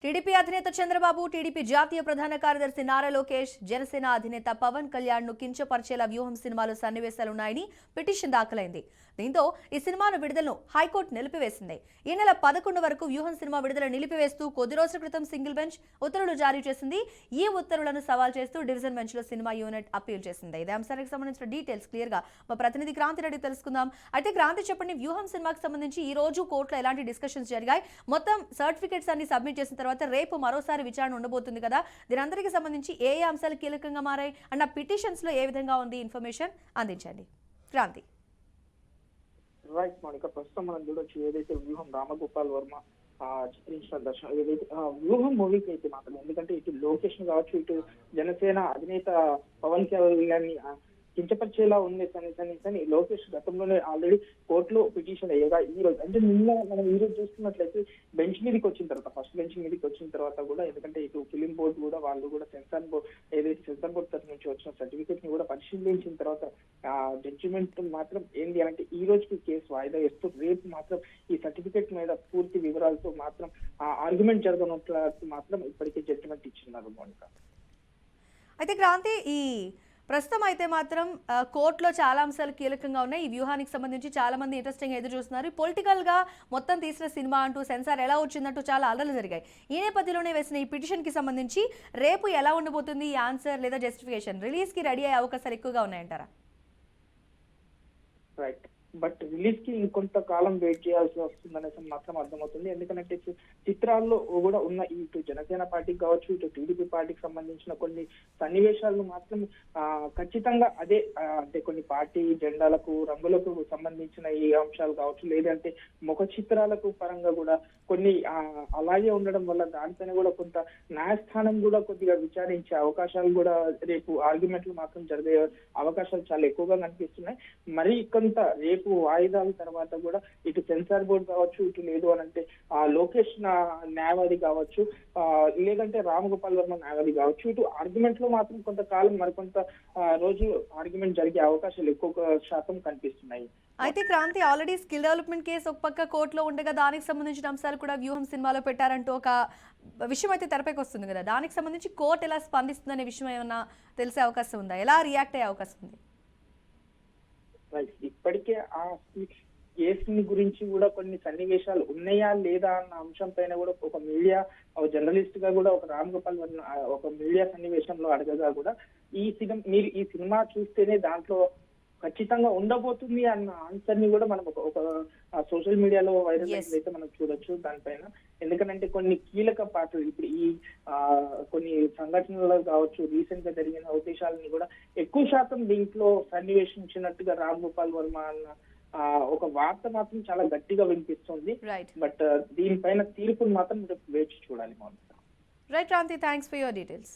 TDP అధినేత Chandrababu, TDP జాతీయ ప్రధాన కార్యదర్శి నారా లోకేష్, జనసేన అధినేత పవన్ కళ్యాణ్ ను కించపరిచేలా వ్యూహం సినిమాలో సన్నివేశాలున్నాయని పిటిషన్ దాఖలైంది. దీంతో ఈ సినిమాను విడుదలను హైకోర్టు నిలిపివేసింది. ఈ నెల 11 వరకు వ్యూహం సినిమా విడుదల నిలిపివేస్తూ కొద్ది రోజుల క్రితం సింగిల్ బెంచ్ ఉత్తర్వులు జారీ చేసింది. ఈ ఉత్తర్వులను సవాల్ చేస్తూ డివిజన్ బెంచ్ లో సినిమా యూనిట్ అప్పీల్ చేసింది. ఇదే అంశానికి సంబంధించిన డీటెయిల్స్ క్లియర్ గా మా ప్రతినిధి క్రాంతి రెడ్డి తెలుసుకుందాం. అయితే క్రాంతి చెప్పండి, వ్యూహం సినిమాకి సంబంధించి ఈ రోజు కోర్టులో ఎలాంటి డిస్కషన్స్ జరిగాయి? మొత్తం సర్టిఫికెట్స్ అన్ని సబ్మిట్ చేసిన తర్వాత రేపు మరోసారి విచారణ ఉండబోతుంది కదా, దీనందరికీ సంబంధించి ఏ అంశాలు కీలకంగా మారాయి అన్న పిటిషన్స్ లో ఏ విధంగా ఉంది ఇన్ఫర్మేషన్ అందించండి క్రాంతి. రైట్ మౌనిక, ప్రస్తుతం మనం చూడొచ్చు ఏదైతే వ్యూహం రామగోపాల్ వర్మ చిత్రించిన దర్శనం ఏదైతే వ్యూహం మూవీకి అయితే మాత్రం, ఎందుకంటే ఇటు లోకేష్ కావచ్చు, ఇటు జనసేన అధినేత పవన్ కళ్యాణ్ కించపరిచేలా ఉంది అని లోకేష్ గతంలోనే ఆల్రెడీ కోర్టులో పిటిషన్ అయ్యేగా ఈ రోజు అంటే నిన్న మనం ఈ రోజు చూస్తున్నట్లయితే బెంచ్ మీదకి వచ్చిన తర్వాత, ఫస్ట్ బెంచ్ మీదకి వచ్చిన తర్వాత కూడా, ఎందుకంటే ఇటు ఫిలిం బోర్డు కూడా వాళ్ళు కూడా సెన్సార్ బోర్డు ఏదైతే సెన్సార్ బోర్డు తరఫు నుంచి వచ్చిన సర్టిఫికేట్ ని కూడా పరిశీలించిన తర్వాత జడ్జిమెంట్ మాత్రం ఏంటి అంటే ఈ రోజుకి కేసు వాయిదా వేస్తూ రేపు మాత్రం ఈ సర్టిఫికేట్ మీద పూర్తి వివరాలతో మాత్రం ఆర్గ్యుమెంట్ జరగనున్నట్లు మాత్రం ఇప్పటికే జడ్జిమెంట్ ఇచ్చిన్నారు మౌనిక. అయితే క్రాంతి, ఈ ప్రస్తుతం అయితే మాత్రం కోర్టులో చాలా అంశాలు కీలకంగా ఉన్నాయి. ఈ వ్యూహానికి సంబంధించి చాలా మంది ఇంట్రెస్టింగ్ ఎదురు చూస్తున్నారు. పొలిటికల్ గా మొత్తం తీసిన సినిమా అంటూ సెన్సార్ ఎలా వచ్చిందంటూ చాలా అలలు జరిగాయి. ఈ నేపథ్యంలోనే వేసిన ఈ పిటిషన్ కి సంబంధించి రేపు ఎలా ఉండబోతుంది ఈ ఆన్సర్ లేదా జస్టిఫికేషన్? రిలీజ్ కి రెడీ అయ్యే అవకాశాలు ఎక్కువగా ఉన్నాయంటారా? రైట్, బట్ రిలీజ్ కి ఇంకొంతకాలం వెయిట్ చేయాల్సి వస్తుందనేసి మాత్రం అర్థమవుతుంది. ఎందుకంటే చిత్రాల్లో కూడా ఉన్న ఇటు జనసేన పార్టీకి కావచ్చు, ఇటు టీడీపీ పార్టీకి సంబంధించిన కొన్ని సన్నివేశాలను మాత్రం ఖచ్చితంగా అదే అంటే కొన్ని పార్టీ జెండాలకు రంగులకు సంబంధించిన ఈ అంశాలు కావచ్చు, లేదంటే ముఖ చిత్రాలకు పరంగా కూడా కొన్ని అలాగే ఉండడం వల్ల దానిపైన కూడా కొంత న్యాయస్థానం కూడా కొద్దిగా విచారించే అవకాశాలు కూడా రేపు ఆర్గ్యుమెంట్లు మాత్రం జరిగే అవకాశాలు చాలా ఎక్కువగా కనిపిస్తున్నాయి. మరి కొంత రేపు వాయిదాల తర్వాత కూడా ఇటు సెన్సార్ బోర్డు కావచ్చు, ఇటు లేదు అని అంటే లోకేష్ న్యాయవాది కావచ్చు, లేదంటే రామగోపాల్ వర్మ న్యాయవాది కావచ్చు, ఇటు ఆర్గ్యుమెంట్ లో మాత్రం కొంతకాలం మరికొంత రోజు ఆర్గ్యుమెంట్ జరిగే అవకాశాలు ఎక్కువ శాతం కనిపిస్తున్నాయి. అయితే Kranthi, already skill development case ఒక పక్క కోర్టులో ఉండగా దానికి సంబంధించిన అంశాలు కూడా వ్యూహం సినిమాలో పెట్టారంటూ ఒక విషయం అయితే తెరపైకి వస్తుంది కదా, దానికి సంబంధించి కోర్టు ఎలా స్పందిస్తుందనే విషయం ఏమన్నా తెలిసే అవకాశం ఉందా? ఎలా రియాక్ట్ అయ్యే అవకాశం ఉంది? ఇప్పటికే ఆ కేసుని గురించి కూడా కొన్ని సన్నివేశాలు ఉన్నాయా లేదా అన్న అంశం పైన కూడా ఒక మీడియా జర్నలిస్ట్ గా కూడా ఒక రామ్ గోపాల్ ఒక మీడియా సన్నివేశంలో అడగగా కూడా మీరు ఈ సినిమా చూస్తేనే దాంట్లో ఖచ్చితంగా ఉండబోతుంది అన్న ఆన్సర్ ని కూడా మనం ఒక సోషల్ మీడియాలో వైరల్ అయితే మనం చూడొచ్చు దానిపైన. ఎందుకంటే కొన్ని కీలక పాత్రలు ఇప్పుడు ఈ కొన్ని సంఘటనలు కావచ్చు, రీసెంట్ గా జరిగిన అవకాశాలని కూడా ఎక్కువ శాతం దీంట్లో సన్నివేశించినట్టుగా రామ్ గోపాల్ వర్మ అన్న ఒక వార్త మాత్రం చాలా గట్టిగా వినిపిస్తుంది. బట్ దీనిపైన తీర్పును మాత్రం వేచి చూడాలి. Right Kranthi, thanks for your details.